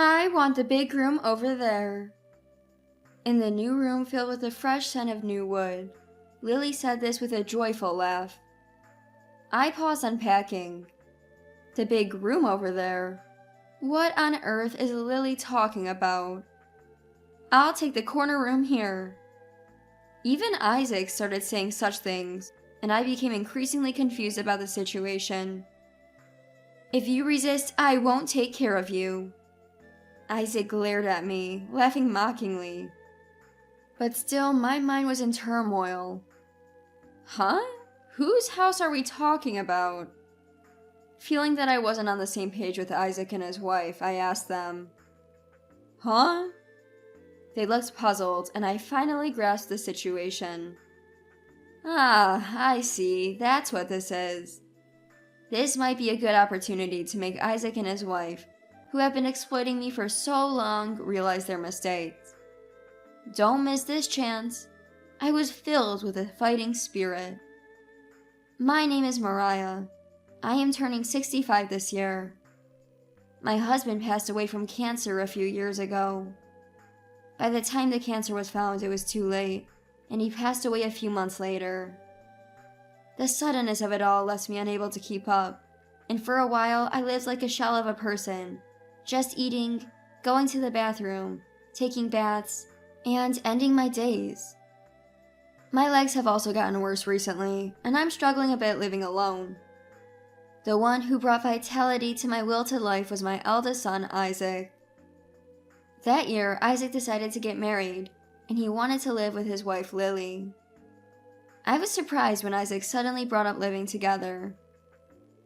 I want the big room over there. In the new room filled with the fresh scent of new wood, Lily said this with a joyful laugh. I paused unpacking. The big room over there? What on earth is Lily talking about? I'll take the corner room here. Even Isaac started saying such things, and I became increasingly confused about the situation. If you resist, I won't take care of you. Isaac glared at me, laughing mockingly. But still, my mind was in turmoil. Huh? Whose house are we talking about? Feeling that I wasn't on the same page with Isaac and his wife, I asked them. Huh? They looked puzzled, and I finally grasped the situation. Ah, I see. That's what this is. This might be a good opportunity to make Isaac and his wife, who have been exploiting me for so long, realize their mistakes. Don't miss this chance. I was filled with a fighting spirit. My name is Mariah. I am turning 65 this year. My husband passed away from cancer a few years ago. By the time the cancer was found, it was too late, and he passed away a few months later. The suddenness of it all left me unable to keep up, and for a while I lived like a shell of a person, just eating, going to the bathroom, taking baths, and ending my days. My legs have also gotten worse recently, and I'm struggling a bit living alone. The one who brought vitality to my wilted life was my eldest son, Isaac. That year, Isaac decided to get married, and he wanted to live with his wife, Lily. I was surprised when Isaac suddenly brought up living together.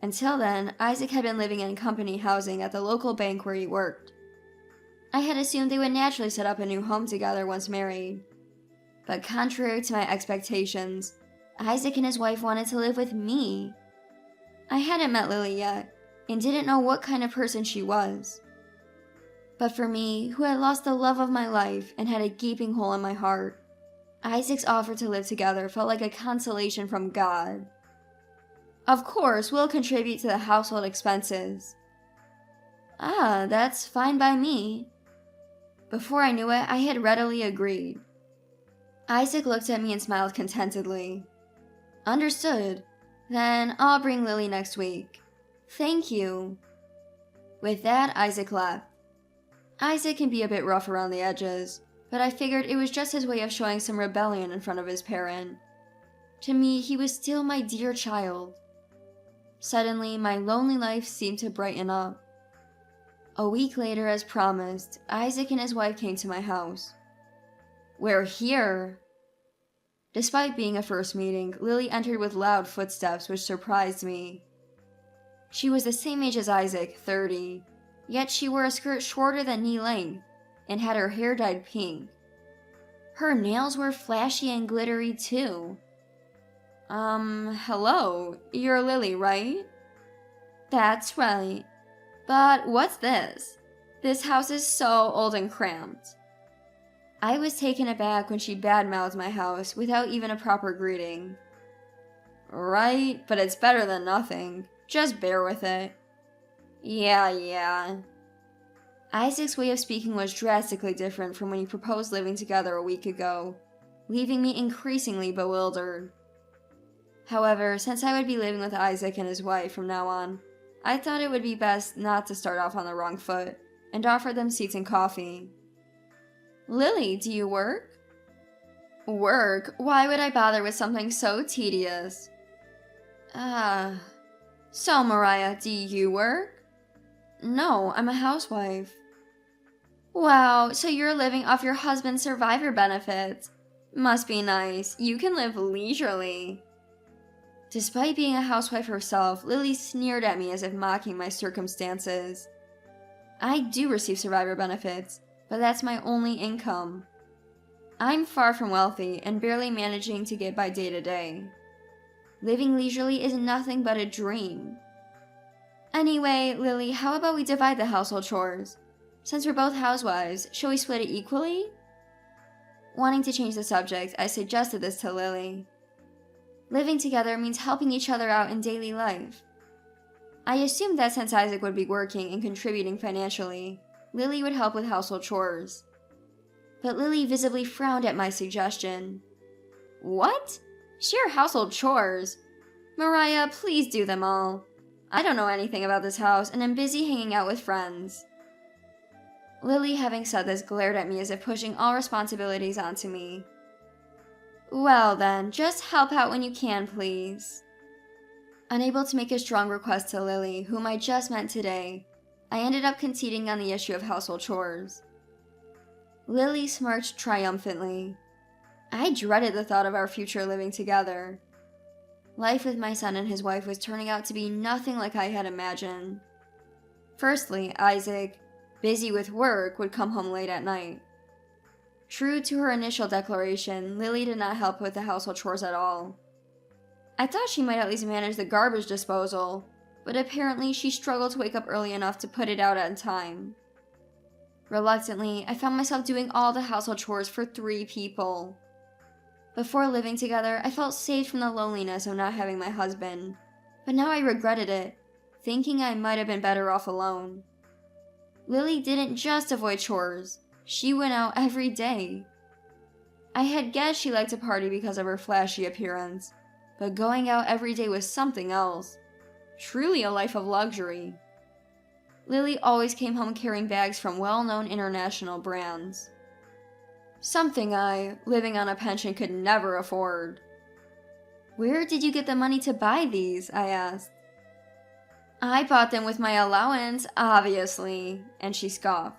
Until then, Isaac had been living in company housing at the local bank where he worked. I had assumed they would naturally set up a new home together once married. But contrary to my expectations, Isaac and his wife wanted to live with me. I hadn't met Lily yet, and didn't know what kind of person she was. But for me, who had lost the love of my life and had a gaping hole in my heart, Isaac's offer to live together felt like a consolation from God. Of course, we'll contribute to the household expenses. Ah, that's fine by me. Before I knew it, I had readily agreed. Isaac looked at me and smiled contentedly. Understood. Then I'll bring Lily next week. Thank you. With that, Isaac left. Isaac can be a bit rough around the edges, but I figured it was just his way of showing some rebellion in front of his parent. To me, he was still my dear child. Suddenly, my lonely life seemed to brighten up. A week later, as promised, Isaac and his wife came to my house. We're here! Despite being a first meeting, Lily entered with loud footsteps, which surprised me. She was the same age as Isaac, 30, yet she wore a skirt shorter than knee length and had her hair dyed pink. Her nails were flashy and glittery too. Hello, you're Lily, right? That's right. But what's this? This house is so old and cramped. I was taken aback when she badmouthed my house without even a proper greeting. Right, but it's better than nothing. Just bear with it. Yeah. Isaac's way of speaking was drastically different from when he proposed living together a week ago, leaving me increasingly bewildered. However, since I would be living with Isaac and his wife from now on, I thought it would be best not to start off on the wrong foot, and offered them seats and coffee. Lily, do you work? Work? Why would I bother with something so tedious? So Mariah, do you work? No, I'm a housewife. Wow, so you're living off your husband's survivor benefits. Must be nice. You can live leisurely. Despite being a housewife herself, Lily sneered at me as if mocking my circumstances. I do receive survivor benefits, but that's my only income. I'm far from wealthy and barely managing to get by day to day. Living leisurely is nothing but a dream. Anyway, Lily, how about we divide the household chores? Since we're both housewives, shall we split it equally? Wanting to change the subject, I suggested this to Lily. Living together means helping each other out in daily life. I assumed that since Isaac would be working and contributing financially, Lily would help with household chores. But Lily visibly frowned at my suggestion. What? Sheer household chores? Mariah, please do them all. I don't know anything about this house and am busy hanging out with friends. Lily, having said this, glared at me as if pushing all responsibilities onto me. Well then, just help out when you can, please. Unable to make a strong request to Lily, whom I just met today, I ended up conceding on the issue of household chores. Lily smirked triumphantly. I dreaded the thought of our future living together. Life with my son and his wife was turning out to be nothing like I had imagined. Firstly, Isaac, busy with work, would come home late at night. True to her initial declaration, Lily did not help with the household chores at all. I thought she might at least manage the garbage disposal, but apparently she struggled to wake up early enough to put it out on time. Reluctantly, I found myself doing all the household chores for 3 people. Before living together, I felt saved from the loneliness of not having my husband, but now I regretted it, thinking I might have been better off alone. Lily didn't just avoid chores, she went out every day. I had guessed she liked to party because of her flashy appearance, but going out every day was something else. Truly a life of luxury. Lily always came home carrying bags from well-known international brands. Something I, living on a pension, could never afford. Where did you get the money to buy these? I asked. I bought them with my allowance, obviously, and she scoffed.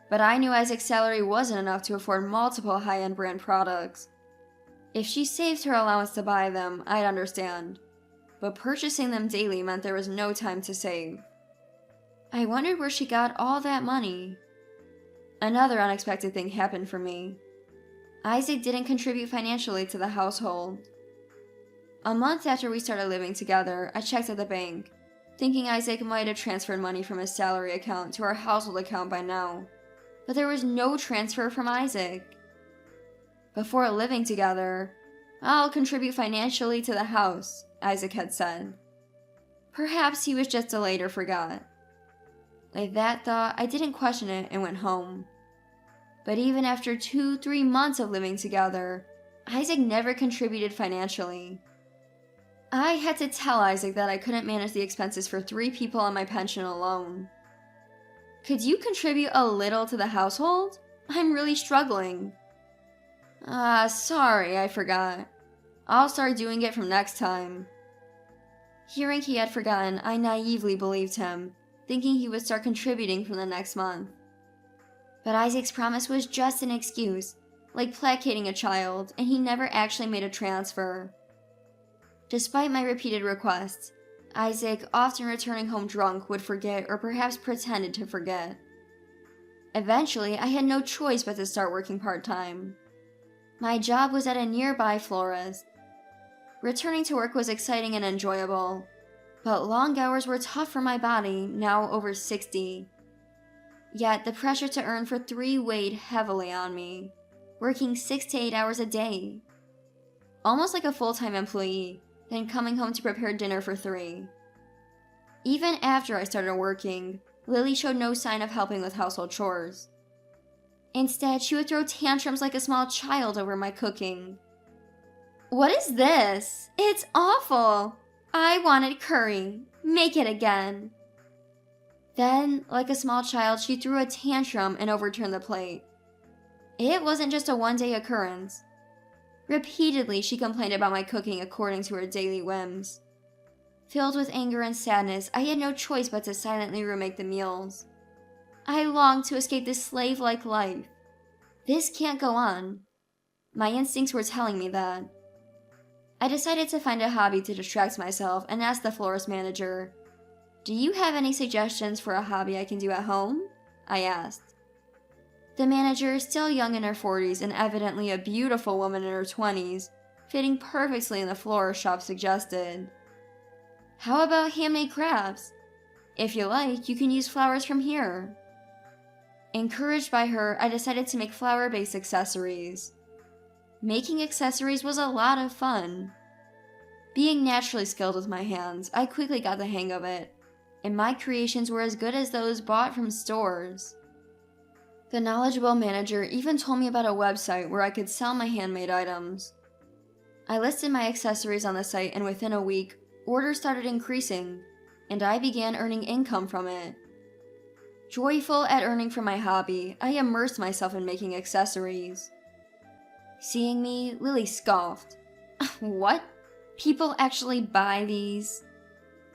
But I knew Isaac's salary wasn't enough to afford multiple high-end brand products. If she saved her allowance to buy them, I'd understand. But purchasing them daily meant there was no time to save. I wondered where she got all that money. Another unexpected thing happened for me. Isaac didn't contribute financially to the household. A month after we started living together, I checked at the bank, thinking Isaac might have transferred money from his salary account to our household account by now. But there was no transfer from Isaac. Before living together, I'll contribute financially to the house, Isaac had said. Perhaps he was just delayed or forgot. With that thought, I didn't question it and went home. But even after 2-3 months of living together, Isaac never contributed financially. I had to tell Isaac that I couldn't manage the expenses for 3 people on my pension alone. Could you contribute a little to the household? I'm really struggling. Sorry, I forgot. I'll start doing it from next time. Hearing he had forgotten, I naively believed him, thinking he would start contributing from the next month. But Isaac's promise was just an excuse, like placating a child, and he never actually made a transfer. Despite my repeated requests, Isaac, often returning home drunk, would forget or perhaps pretended to forget. Eventually, I had no choice but to start working part-time. My job was at a nearby florist. Returning to work was exciting and enjoyable, but long hours were tough for my body, now over 60. Yet the pressure to earn for 3 weighed heavily on me, working 6 to 8 hours a day. Almost like a full-time employee, then coming home to prepare dinner for 3. Even after I started working, Lily showed no sign of helping with household chores. Instead, she would throw tantrums like a small child over my cooking. What is this? It's awful! I wanted curry. Make it again. Then, like a small child, she threw a tantrum and overturned the plate. It wasn't just a one-day occurrence. Repeatedly, she complained about my cooking according to her daily whims. Filled with anger and sadness, I had no choice but to silently remake the meals. I longed to escape this slave-like life. This can't go on. My instincts were telling me that. I decided to find a hobby to distract myself and asked the florist manager, "Do you have any suggestions for a hobby I can do at home?" I asked. The manager, still young in her 40s and evidently a beautiful woman in her 20s, fitting perfectly in the florist shop, suggested, "How about handmade crafts? If you like, you can use flowers from here." Encouraged by her, I decided to make flower-based accessories. Making accessories was a lot of fun. Being naturally skilled with my hands, I quickly got the hang of it, and my creations were as good as those bought from stores. The knowledgeable manager even told me about a website where I could sell my handmade items. I listed my accessories on the site, and within a week, orders started increasing, and I began earning income from it. Joyful at earning from my hobby, I immersed myself in making accessories. Seeing me, Lily scoffed. What? People actually buy these?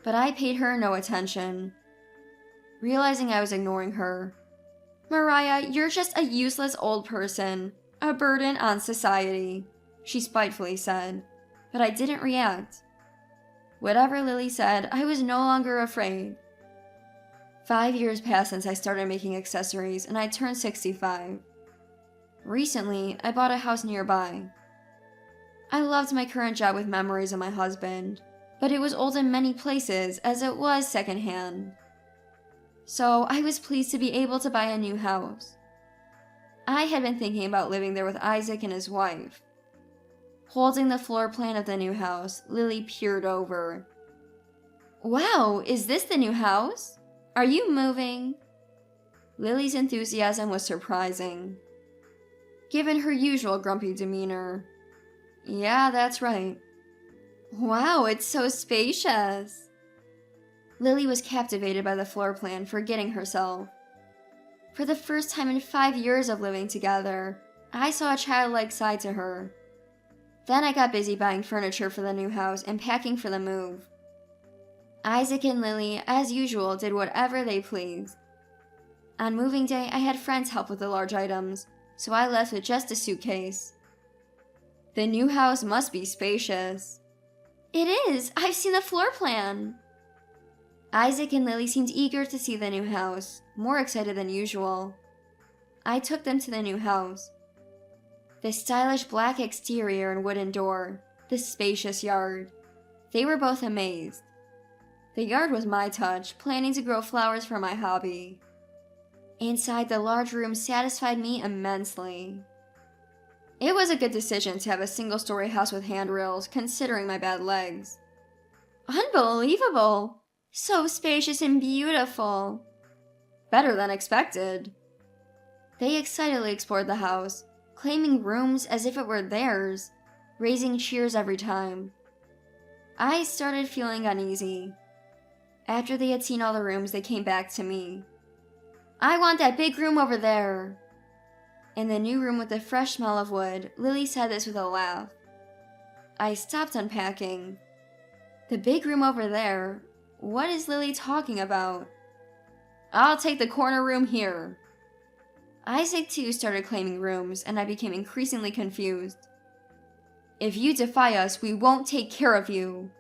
But I paid her no attention. Realizing I was ignoring her, Mariah, you're just a useless old person, a burden on society, she spitefully said, but I didn't react. Whatever Lily said, I was no longer afraid. 5 years passed since I started making accessories, and I turned 65. Recently, I bought a house nearby. I loved my current job with memories of my husband, but it was old in many places as it was secondhand. So I was pleased to be able to buy a new house. I had been thinking about living there with Isaac and his wife. Holding the floor plan of the new house, Lily peered over. Wow, is this the new house? Are you moving? Lily's enthusiasm was surprising, given her usual grumpy demeanor. Yeah, that's right. Wow, it's so spacious. Lily was captivated by the floor plan, forgetting herself. For the first time in 5 years of living together, I saw a childlike side to her. Then I got busy buying furniture for the new house and packing for the move. Isaac and Lily, as usual, did whatever they pleased. On moving day, I had friends help with the large items, so I left with just a suitcase. The new house must be spacious. It is! I've seen the floor plan! Isaac and Lily seemed eager to see the new house, more excited than usual. I took them to the new house. The stylish black exterior and wooden door, the spacious yard. They were both amazed. The yard was my touch, planning to grow flowers for my hobby. Inside, the large room satisfied me immensely. It was a good decision to have a single-story house with handrails, considering my bad legs. Unbelievable! So spacious and beautiful. Better than expected. They excitedly explored the house, claiming rooms as if it were theirs, raising cheers every time. I started feeling uneasy. After they had seen all the rooms, they came back to me. I want that big room over there. In the new room with the fresh smell of wood, Lily said this with a laugh. I stopped unpacking. The big room over there? What is Lily talking about? I'll take the corner room here. Isaac too started claiming rooms, and I became increasingly confused. If you defy us, we won't take care of you.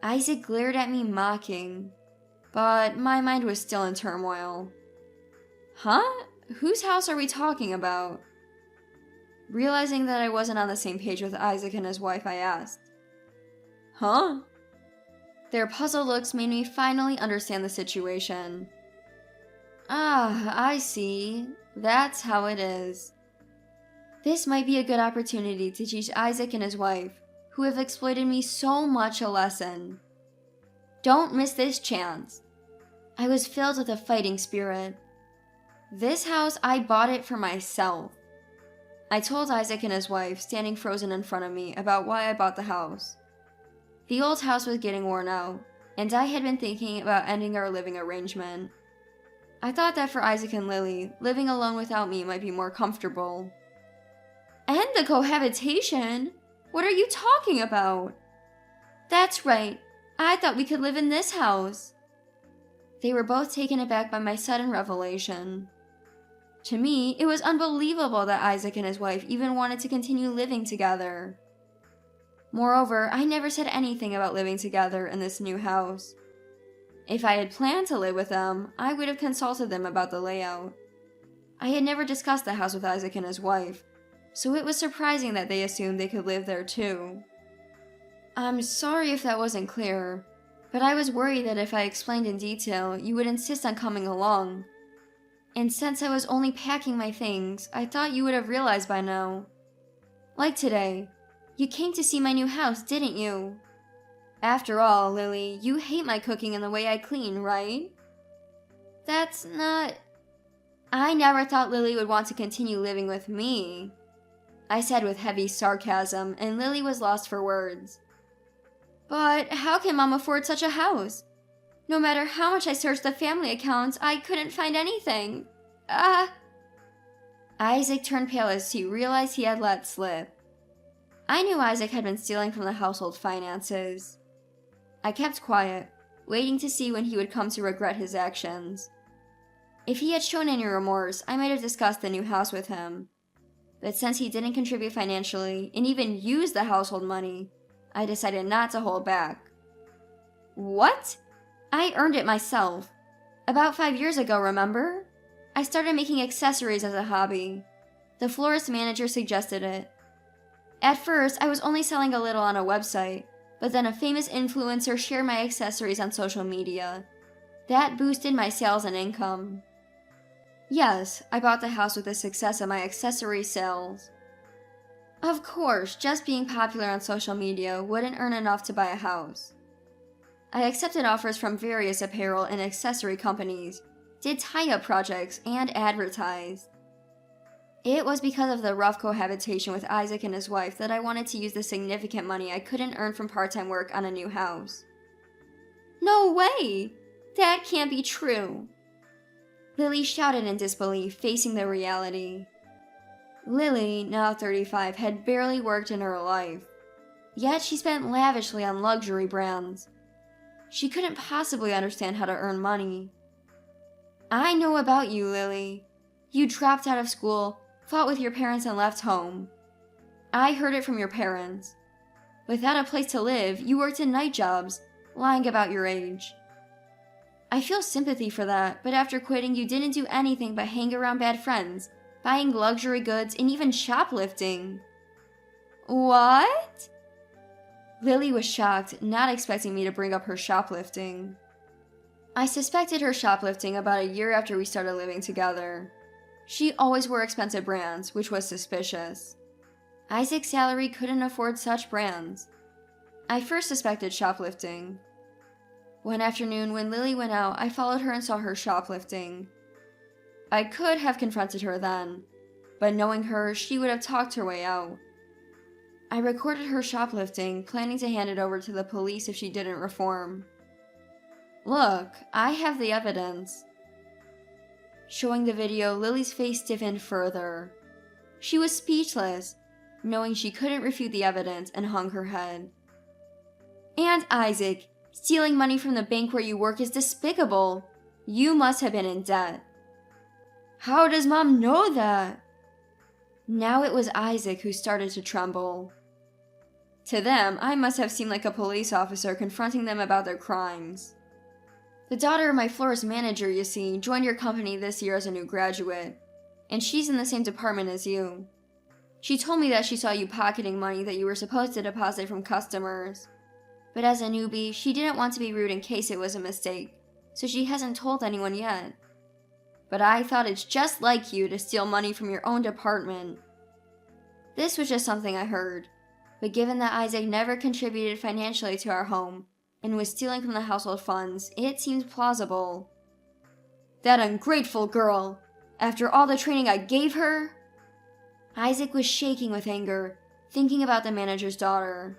Isaac glared at me mocking, but my mind was still in turmoil. Huh? Whose house are we talking about? Realizing that I wasn't on the same page with Isaac and his wife, I asked. Huh? Their puzzled looks made me finally understand the situation. Ah, I see. That's how it is. This might be a good opportunity to teach Isaac and his wife, who have exploited me so much, a lesson. Don't miss this chance. I was filled with a fighting spirit. This house, I bought it for myself. I told Isaac and his wife, standing frozen in front of me, about why I bought the house. The old house was getting worn out, and I had been thinking about ending our living arrangement. I thought that for Isaac and Lily, living alone without me might be more comfortable. End the cohabitation? What are you talking about? That's right. I thought we could live in this house. They were both taken aback by my sudden revelation. To me, it was unbelievable that Isaac and his wife even wanted to continue living together. Moreover, I never said anything about living together in this new house. If I had planned to live with them, I would have consulted them about the layout. I had never discussed the house with Isaac and his wife, so it was surprising that they assumed they could live there too. I'm sorry if that wasn't clear, but I was worried that if I explained in detail, you would insist on coming along. And since I was only packing my things, I thought you would have realized by now. Like today, you came to see my new house, didn't you? After all, Lily, you hate my cooking and the way I clean, right? That's not... I never thought Lily would want to continue living with me, I said with heavy sarcasm, and Lily was lost for words. But how can Mom afford such a house? No matter how much I searched the family accounts, I couldn't find anything. Isaac turned pale as he realized he had let slip. I knew Isaac had been stealing from the household finances. I kept quiet, waiting to see when he would come to regret his actions. If he had shown any remorse, I might have discussed the new house with him. But since he didn't contribute financially, and even use the household money, I decided not to hold back. What? I earned it myself. About 5 years ago, remember? I started making accessories as a hobby. The florist manager suggested it. At first, I was only selling a little on a website, but then a famous influencer shared my accessories on social media. That boosted my sales and income. Yes, I bought the house with the success of my accessory sales. Of course, just being popular on social media wouldn't earn enough to buy a house. I accepted offers from various apparel and accessory companies, did tie-up projects, and advertised. It was because of the rough cohabitation with Isaac and his wife that I wanted to use the significant money I couldn't earn from part-time work on a new house. No way! That can't be true! Lily shouted in disbelief, facing the reality. Lily, now 35, had barely worked in her life. Yet she spent lavishly on luxury brands. She couldn't possibly understand how to earn money. I know about you, Lily. You dropped out of school, fought with your parents, and left home. I heard it from your parents. Without a place to live, you worked in night jobs, lying about your age. I feel sympathy for that, but after quitting, you didn't do anything but hang around bad friends, buying luxury goods, and even shoplifting. What? Lily was shocked, not expecting me to bring up her shoplifting. I suspected her shoplifting about a year after we started living together. She always wore expensive brands, which was suspicious. Isaac's salary couldn't afford such brands. I first suspected shoplifting. One afternoon, when Lily went out, I followed her and saw her shoplifting. I could have confronted her then, but knowing her, she would have talked her way out. I recorded her shoplifting, planning to hand it over to the police if she didn't reform. Look, I have the evidence. Showing the video, Lily's face stiffened further. She was speechless, knowing she couldn't refute the evidence, and hung her head. And Isaac, stealing money from the bank where you work is despicable. You must have been in debt. How does Mom know that? Now it was Isaac who started to tremble. To them, I must have seemed like a police officer confronting them about their crimes. The daughter of my florist manager, you see, joined your company this year as a new graduate, and she's in the same department as you. She told me that she saw you pocketing money that you were supposed to deposit from customers. But as a newbie, she didn't want to be rude in case it was a mistake, so she hasn't told anyone yet. But I thought it's just like you to steal money from your own department. This was just something I heard, but given that Isaac never contributed financially to our home and was stealing from the household funds, it seemed plausible. That ungrateful girl! After all the training I gave her? Isaac was shaking with anger, thinking about the manager's daughter.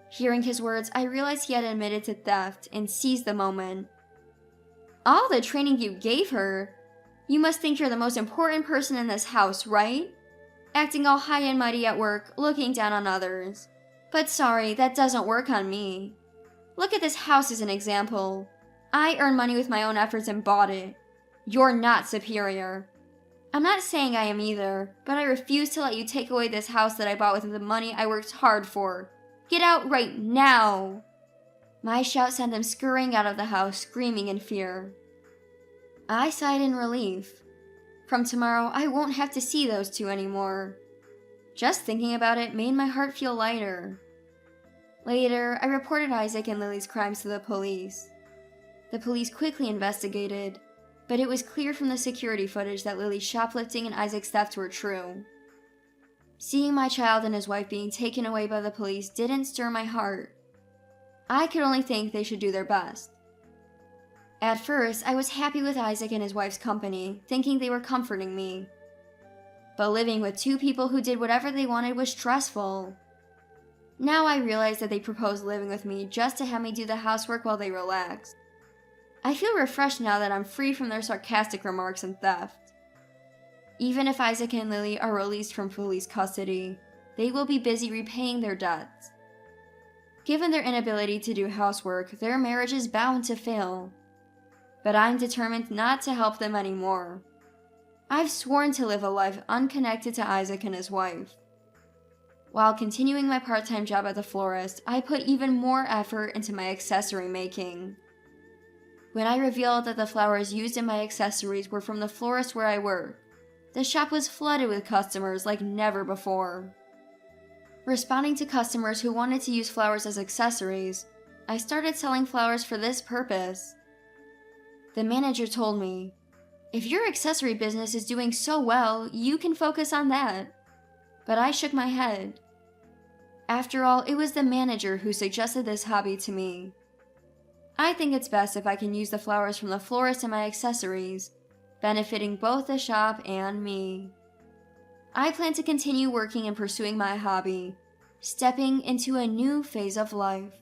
Hearing his words, I realized he had admitted to theft and seized the moment. All the training you gave her? You must think you're the most important person in this house, right? Acting all high and mighty at work, looking down on others. But sorry, that doesn't work on me. Look at this house as an example. I earned money with my own efforts and bought it. You're not superior. I'm not saying I am either, but I refuse to let you take away this house that I bought with the money I worked hard for. Get out right now! My shout sent them scurrying out of the house, screaming in fear. I sighed in relief. From tomorrow, I won't have to see those two anymore. Just thinking about it made my heart feel lighter. Later, I reported Isaac and Lily's crimes to the police. The police quickly investigated, but it was clear from the security footage that Lily's shoplifting and Isaac's theft were true. Seeing my child and his wife being taken away by the police didn't stir my heart. I could only think they should do their best. At first, I was happy with Isaac and his wife's company, thinking they were comforting me. But living with two people who did whatever they wanted was stressful. Now I realize that they proposed living with me just to have me do the housework while they relax. I feel refreshed now that I'm free from their sarcastic remarks and theft. Even if Isaac and Lily are released from police custody, they will be busy repaying their debts. Given their inability to do housework, their marriage is bound to fail. But I'm determined not to help them anymore. I've sworn to live a life unconnected to Isaac and his wife. While continuing my part-time job at the florist, I put even more effort into my accessory making. When I revealed that the flowers used in my accessories were from the florist where I work, the shop was flooded with customers like never before. Responding to customers who wanted to use flowers as accessories, I started selling flowers for this purpose. The manager told me, "If your accessory business is doing so well, you can focus on that." But I shook my head. After all, it was the manager who suggested this hobby to me. I think it's best if I can use the flowers from the florist in my accessories, benefiting both the shop and me. I plan to continue working and pursuing my hobby, stepping into a new phase of life.